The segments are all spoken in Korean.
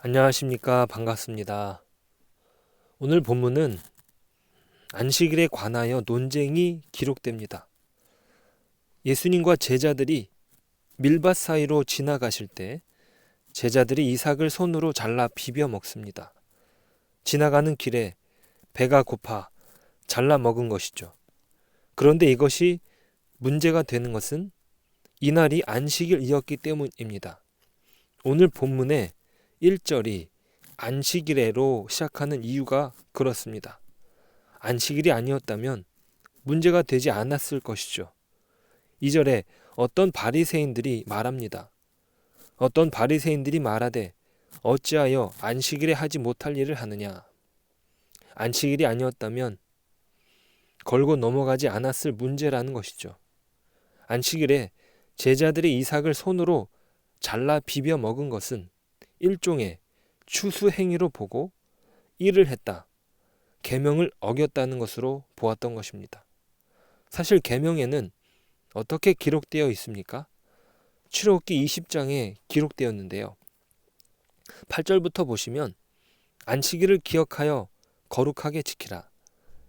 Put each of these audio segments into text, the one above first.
안녕하십니까. 반갑습니다. 오늘 본문은 안식일에 관하여 논쟁이 기록됩니다. 예수님과 제자들이 밀밭 사이로 지나가실 때 제자들이 이삭을 손으로 잘라 비벼 먹습니다. 지나가는 길에 배가 고파 잘라 먹은 것이죠. 그런데 이것이 문제가 되는 것은 이날이 안식일이었기 때문입니다. 오늘 본문의 1절이 안식일에로 시작하는 이유가 그렇습니다. 안식일이 아니었다면 문제가 되지 않았을 것이죠. 2절에 어떤 바리새인들이 말합니다. 어떤 바리새인들이 말하되 어찌하여 안식일에 하지 못할 일을 하느냐. 안식일이 아니었다면 걸고 넘어가지 않았을 문제라는 것이죠. 안식일에 제자들이 이삭을 손으로 잘라 비벼 먹은 것은 일종의 추수 행위로 보고 일을 했다. 계명을 어겼다는 것으로 보았던 것입니다. 사실 계명에는 어떻게 기록되어 있습니까? 출애굽기 20장에 기록되었는데요. 8절부터 보시면 안식일을 기억하여 거룩하게 지키라.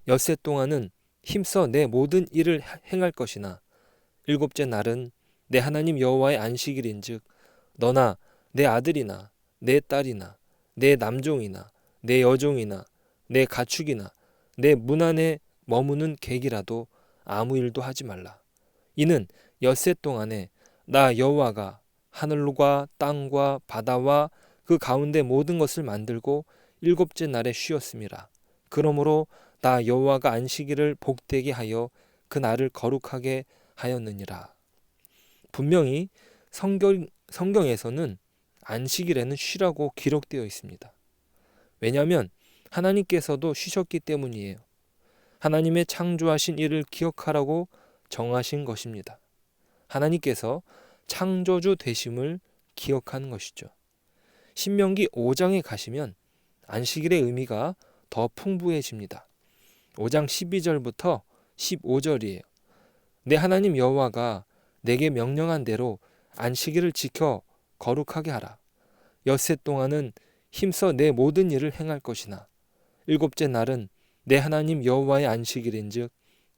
엿새 동안은 힘써 내 모든 일을 행할 것이나 일곱째 날은 내 하나님 여호와의 안식일인즉 너나 내 아들이나 내 딸이나 내 남종이나 내 여종이나 내 가축이나 내 문 안에 머무는 객이라도 아무 일도 하지 말라. 이는 엿새 동안에 나 여호와가 하늘과 땅과 바다와 그 가운데 모든 것을 만들고 일곱째 날에 쉬었음이라. 그러므로 나 여호와가 안식일을 복되게 하여 그 날을 거룩하게 하였느니라. 분명히 성경에서는 안식일에는 쉬라고 기록되어 있습니다. 왜냐하면 하나님께서도 쉬셨기 때문이에요. 하나님의 창조하신 일을 기억하라고 정하신 것입니다. 하나님께서 창조주 되심을 기억하는 것이죠. 신명기 5장에 가시면 안식일의 의미가 더 풍부해집니다. 5장 12절부터 15절이에요. 내 하나님 여호와가 내게 명령한 대로 안식일을 지켜 거룩하게 하라. 엿새 동안은 힘써 내 모든 일을 행할 것이나 일곱째 날은 내 하나님 여호와의 안식일인즉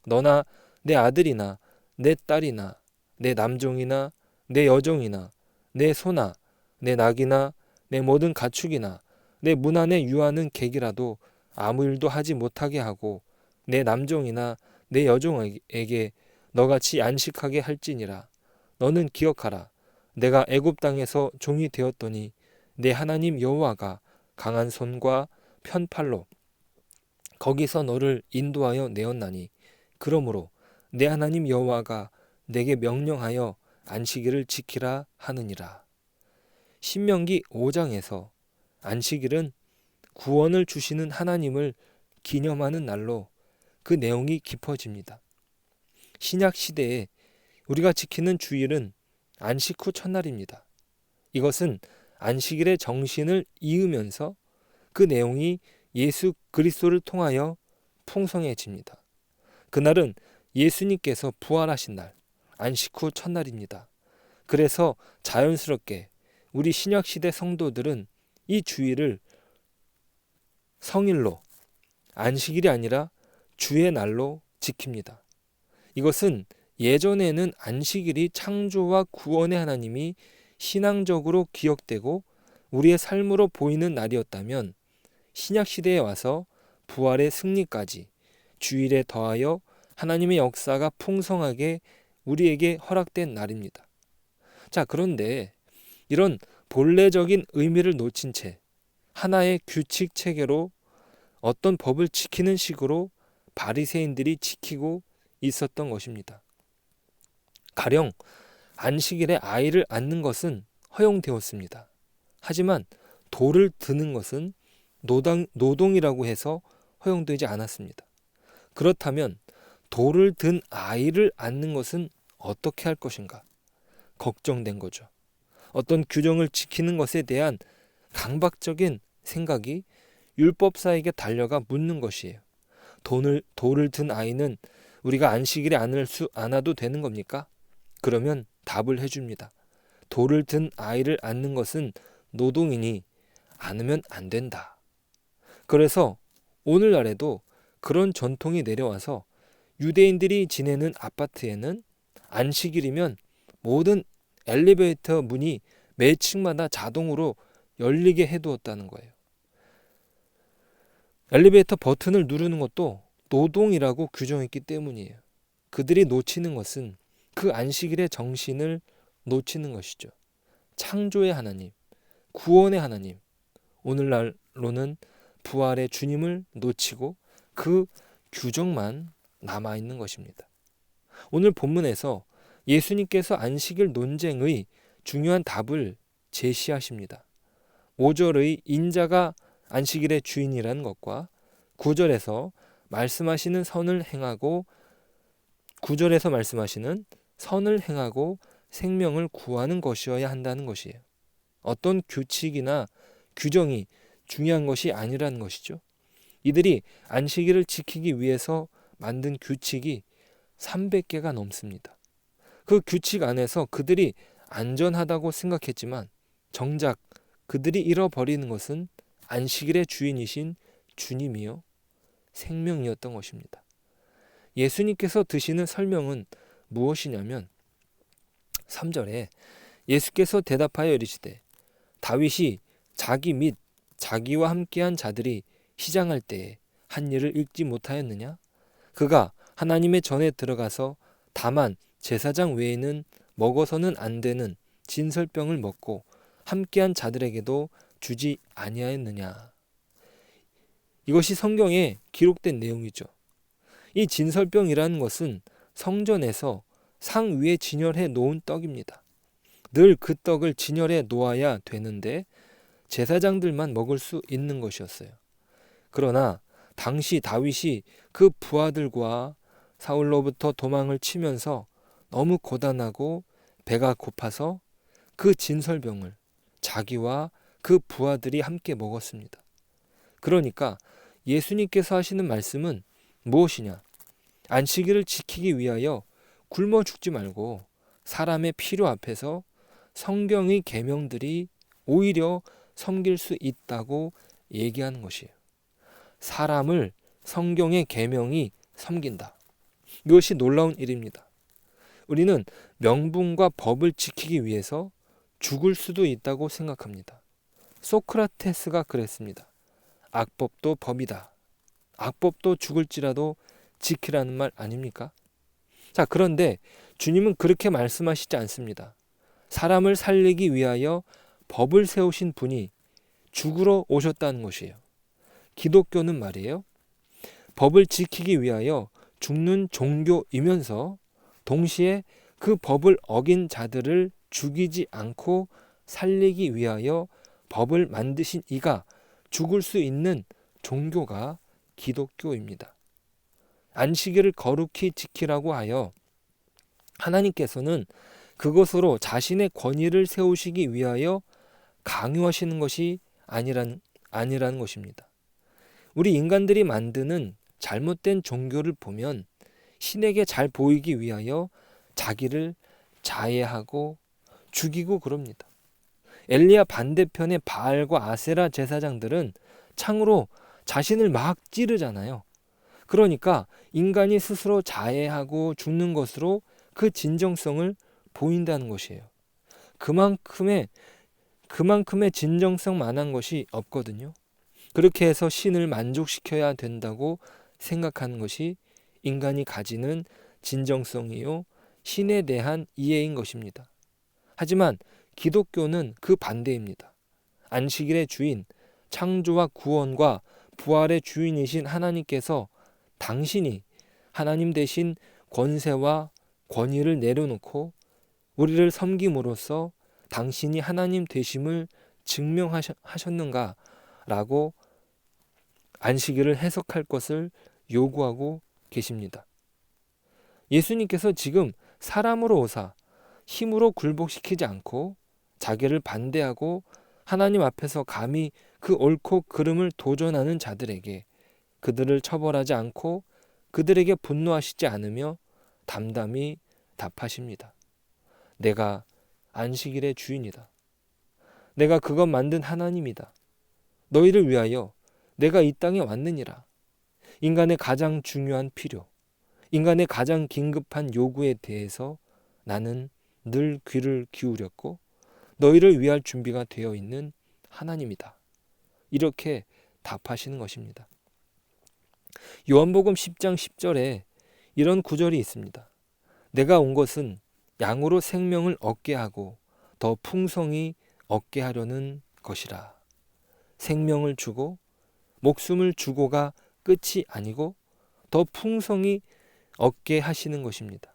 너나 내 아들이나 내 딸이나 내 남종이나 내 여종이나 내 소나 내 낙이나 내 모든 가축이나 내 문 안에 유하는 객이라도 아무 일도 하지 못하게 하고 내 남종이나 내 여종에게 너같이 안식하게 할지니라. 너는 기억하라. 내가 애굽 땅에서 종이 되었더니 내 하나님 여호와가 강한 손과 편팔로 거기서 너를 인도하여 내었나니 그러므로 내 하나님 여호와가 내게 명령하여 안식일을 지키라 하느니라. 신명기 5장에서 안식일은 구원을 주시는 하나님을 기념하는 날로 그 내용이 깊어집니다. 신약 시대에 우리가 지키는 주일은 안식 후 첫날입니다. 이것은 안식일의 정신을 이으면서 그 내용이 예수 그리스도를 통하여 풍성해집니다. 그날은 예수님께서 부활하신 날, 안식 후 첫날입니다. 그래서 자연스럽게 우리 신약시대 성도들은 이 주일을 성일로, 안식일이 아니라 주의 날로 지킵니다. 이것은 예전에는 안식일이 창조와 구원의 하나님이 신앙적으로 기억되고 우리의 삶으로 보이는 날이었다면 신약시대에 와서 부활의 승리까지 주일에 더하여 하나님의 역사가 풍성하게 우리에게 허락된 날입니다. 자, 그런데 이런 본래적인 의미를 놓친 채 하나의 규칙 체계로 어떤 법을 지키는 식으로 바리새인들이 지키고 있었던 것입니다. 가령 안식일에 아이를 안는 것은 허용되었습니다. 하지만 돌을 드는 것은 노동이라고 해서 허용되지 않았습니다. 그렇다면 돌을 든 아이를 안는 것은 어떻게 할 것인가? 걱정된 거죠. 어떤 규정을 지키는 것에 대한 강박적인 생각이 율법사에게 달려가 묻는 것이에요. 돌을 든 아이는 우리가 안식일에 안아도 되는 겁니까? 그러면 답을 해줍니다. 돌을 든 아이를 안는 것은 노동이니 않으면 안 된다. 그래서 오늘날에도 그런 전통이 내려와서 유대인들이 지내는 아파트에는 안식일이면 모든 엘리베이터 문이 매 층마다 자동으로 열리게 해두었다는 거예요. 엘리베이터 버튼을 누르는 것도 노동이라고 규정했기 때문이에요. 그들이 놓치는 것은 그 안식일의 정신을 놓치는 것이죠. 창조의 하나님, 구원의 하나님, 오늘날로는 부활의 주님을 놓치고 그 규정만 남아있는 것입니다. 오늘 본문에서 예수님께서 안식일 논쟁의 중요한 답을 제시하십니다. 5절의 인자가 안식일의 주인이라는 것과 9절에서 말씀하시는 선을 행하고 9절에서 말씀하시는 선을 행하고 생명을 구하는 것이어야 한다는 것이에요. 어떤 규칙이나 규정이 중요한 것이 아니라는 것이죠. 이들이 안식일을 지키기 위해서 만든 규칙이 300개가 넘습니다. 그 규칙 안에서 그들이 안전하다고 생각했지만 정작 그들이 잃어버리는 것은 안식일의 주인이신 주님이요 생명이었던 것입니다. 예수님께서 드시는 설명은 무엇이냐면 3절에 예수께서 대답하여 이르시되 다윗이 자기 및 자기와 함께한 자들이 시장할 때에 한 일을 읽지 못하였느냐? 그가 하나님의 전에 들어가서 다만 제사장 외에는 먹어서는 안 되는 진설병을 먹고 함께한 자들에게도 주지 아니하였느냐? 이것이 성경에 기록된 내용이죠. 이 진설병이라는 것은 성전에서 상 위에 진열해 놓은 떡입니다. 늘 그 떡을 진열해 놓아야 되는데 제사장들만 먹을 수 있는 것이었어요. 그러나 당시 다윗이 그 부하들과 사울로부터 도망을 치면서 너무 고단하고 배가 고파서 그 진설병을 자기와 그 부하들이 함께 먹었습니다. 그러니까 예수님께서 하시는 말씀은 무엇이냐? 안식일을 지키기 위하여 굶어 죽지 말고 사람의 필요 앞에서 성경의 계명들이 오히려 섬길 수 있다고 얘기하는 것이에요. 사람을 성경의 계명이 섬긴다. 이것이 놀라운 일입니다. 우리는 명분과 법을 지키기 위해서 죽을 수도 있다고 생각합니다. 소크라테스가 그랬습니다. 악법도 법이다. 악법도 죽을지라도 지키라는 말 아닙니까? 자, 그런데 주님은 그렇게 말씀하시지 않습니다. 사람을 살리기 위하여 법을 세우신 분이 죽으러 오셨다는 것이에요. 기독교는 말이에요. 법을 지키기 위하여 죽는 종교이면서 동시에 그 법을 어긴 자들을 죽이지 않고 살리기 위하여 법을 만드신 이가 죽을 수 있는 종교가 기독교입니다. 안식일을 거룩히 지키라고 하여 하나님께서는 그것으로 자신의 권위를 세우시기 위하여 강요하시는 것이 아니라는 것입니다. 우리 인간들이 만드는 잘못된 종교를 보면 신에게 잘 보이기 위하여 자기를 자해하고 죽이고 그럽니다. 엘리야 반대편의 바알과 아세라 제사장들은 창으로 자신을 막 찌르잖아요. 그러니까 인간이 스스로 자해하고 죽는 것으로 그 진정성을 보인다는 것이에요. 그만큼의 진정성만한 것이 없거든요. 그렇게 해서 신을 만족시켜야 된다고 생각하는 것이 인간이 가지는 진정성이요 신에 대한 이해인 것입니다. 하지만 기독교는 그 반대입니다. 안식일의 주인, 창조와 구원과 부활의 주인이신 하나님께서 당신이 하나님 대신 권세와 권위를 내려놓고 우리를 섬김으로써 당신이 하나님 되심을 증명하셨는가 라고 안식일을 해석할 것을 요구하고 계십니다. 예수님께서 지금 사람으로 오사 힘으로 굴복시키지 않고 자기를 반대하고 하나님 앞에서 감히 그 옳고 그름을 도전하는 자들에게 그들을 처벌하지 않고 그들에게 분노하시지 않으며 담담히 답하십니다. 내가 안식일의 주인이다. 내가 그것 만든 하나님이다. 너희를 위하여 내가 이 땅에 왔느니라. 인간의 가장 중요한 필요, 인간의 가장 긴급한 요구에 대해서 나는 늘 귀를 기울였고 너희를 위할 준비가 되어 있는 하나님이다. 이렇게 답하시는 것입니다. 요한복음 10장 10절에 이런 구절이 있습니다. 내가 온 것은 양으로 생명을 얻게 하고 더 풍성히 얻게 하려는 것이라. 생명을 주고 목숨을 주고가 끝이 아니고 더 풍성히 얻게 하시는 것입니다.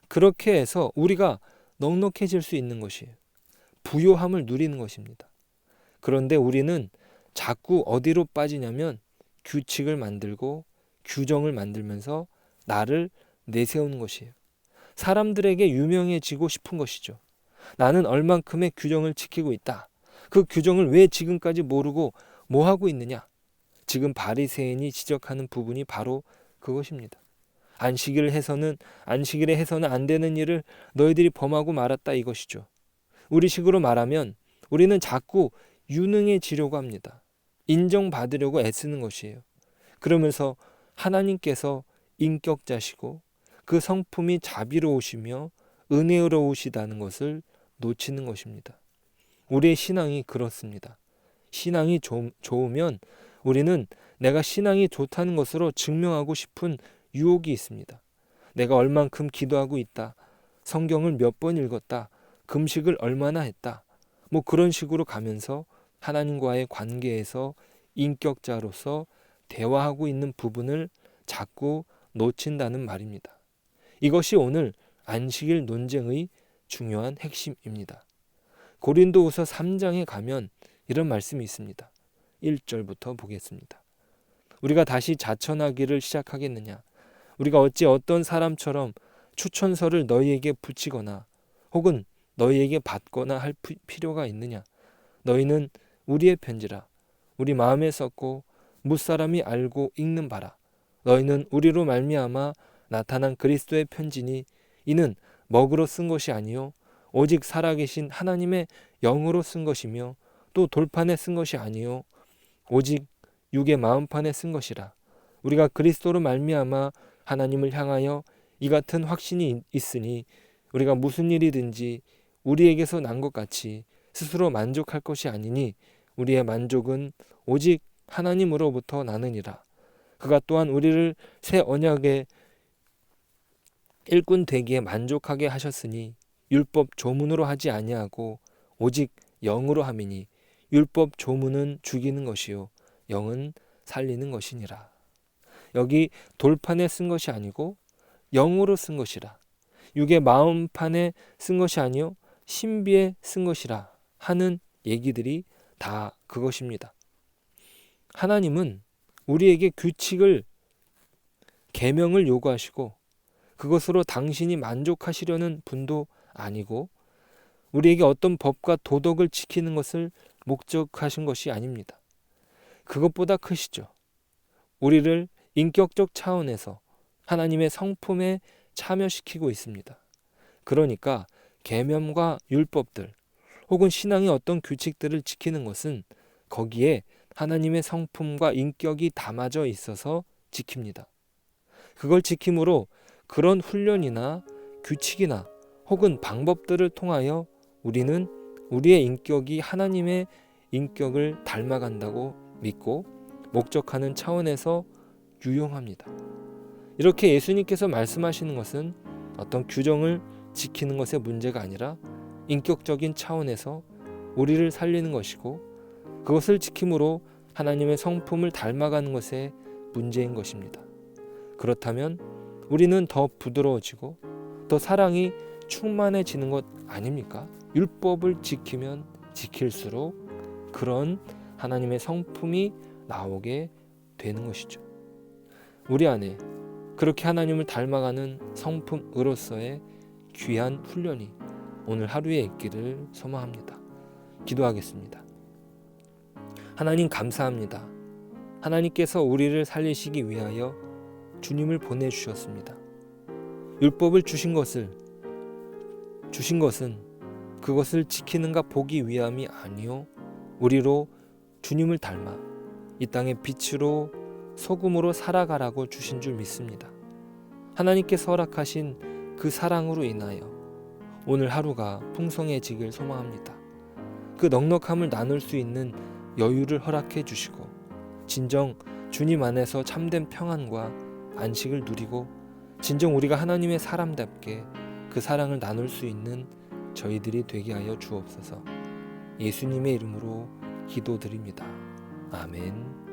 그렇게 해서 우리가 넉넉해질 수 있는 것이에요. 부요함을 누리는 것입니다. 그런데 우리는 자꾸 어디로 빠지냐면 규칙을 만들고 규정을 만들면서 나를 내세우는 것이에요. 사람들에게 유명해지고 싶은 것이죠. 나는 얼만큼의 규정을 지키고 있다. 그 규정을 왜 지금까지 모르고 뭐 하고 있느냐? 지금 바리새인이 지적하는 부분이 바로 그것입니다. 안식일에 해서는 안 되는 일을 너희들이 범하고 말았다 이것이죠. 우리식으로 말하면 우리는 자꾸 유능해지려고 합니다. 인정받으려고 애쓰는 것이에요. 그러면서 하나님께서 인격자시고 그 성품이 자비로우시며 은혜로우시다는 것을 놓치는 것입니다. 우리의 신앙이 그렇습니다. 신앙이 좋으면 우리는 내가 신앙이 좋다는 것으로 증명하고 싶은 유혹이 있습니다. 내가 얼만큼 기도하고 있다. 성경을 몇 번 읽었다. 금식을 얼마나 했다. 뭐 그런 식으로 가면서 하나님과의 관계에서 인격자로서 대화하고 있는 부분을 자꾸 놓친다는 말입니다. 이것이 오늘 안식일 논쟁의 중요한 핵심입니다. 고린도후서 3장에 가면 이런 말씀이 있습니다. 1절부터 보겠습니다. 우리가 다시 자천하기를 시작하겠느냐? 우리가 어찌 어떤 사람처럼 추천서를 너희에게 붙이거나 혹은 너희에게 받거나 할 필요가 있느냐? 너희는 우리의 편지라. 우리 마음에 썼고 무사람이 알고 읽는 바라. 너희는 우리로 말미암아 나타난 그리스도의 편지니 이는 먹으로 쓴 것이 아니요 오직 살아계신 하나님의 영으로 쓴 것이며 또 돌판에 쓴 것이 아니요 오직 육의 마음판에 쓴 것이라. 우리가 그리스도로 말미암아 하나님을 향하여 이 같은 확신이 있으니 우리가 무슨 일이든지 우리에게서 난 것 같이 스스로 만족할 것이 아니니 우리의 만족은 오직 하나님으로부터 나느니라. 그가 또한 우리를 새 언약의 일꾼 되기에 만족하게 하셨으니 율법 조문으로 하지 아니하고 오직 영으로 함이니 율법 조문은 죽이는 것이요 영은 살리는 것이니라. 여기 돌판에 쓴 것이 아니고 영으로 쓴 것이라. 육의 마음판에 쓴 것이 아니요 신비에 쓴 것이라 하는 얘기들이 다 그것입니다. 하나님은 우리에게 규칙을 계명을 요구하시고 그것으로 당신이 만족하시려는 분도 아니고 우리에게 어떤 법과 도덕을 지키는 것을 목적하신 것이 아닙니다. 그것보다 크시죠. 우리를 인격적 차원에서 하나님의 성품에 참여시키고 있습니다. 그러니까 계명과 율법들 혹은 신앙의 어떤 규칙들을 지키는 것은 거기에 하나님의 성품과 인격이 담아져 있어서 지킵니다. 그걸 지킴으로 그런 훈련이나 규칙이나 혹은 방법들을 통하여 우리는 우리의 인격이 하나님의 인격을 닮아간다고 믿고 목적하는 차원에서 유용합니다. 이렇게 예수님께서 말씀하시는 것은 어떤 규정을 지키는 것의 문제가 아니라 인격적인 차원에서 우리를 살리는 것이고 그것을 지킴으로 하나님의 성품을 닮아가는 것의 문제인 것입니다. 그렇다면 우리는 더 부드러워지고 더 사랑이 충만해지는 것 아닙니까? 율법을 지키면 지킬수록 그런 하나님의 성품이 나오게 되는 것이죠. 우리 안에 그렇게 하나님을 닮아가는 성품으로서의 귀한 훈련이 오늘 하루에 있기를 소망합니다. 기도하겠습니다. 하나님 감사합니다. 하나님께서 우리를 살리시기 위하여 주님을 보내주셨습니다. 율법을 주신 것은 그것을 지키는가 보기 위함이 아니요 우리로 주님을 닮아 이 땅의 빛으로 소금으로 살아가라고 주신 줄 믿습니다. 하나님께서 허락하신 그 사랑으로 인하여 오늘 하루가 풍성해지길 소망합니다. 그 넉넉함을 나눌 수 있는 여유를 허락해 주시고 진정 주님 안에서 참된 평안과 안식을 누리고 진정 우리가 하나님의 사람답게 그 사랑을 나눌 수 있는 저희들이 되게 하여 주옵소서. 예수님의 이름으로 기도드립니다. 아멘.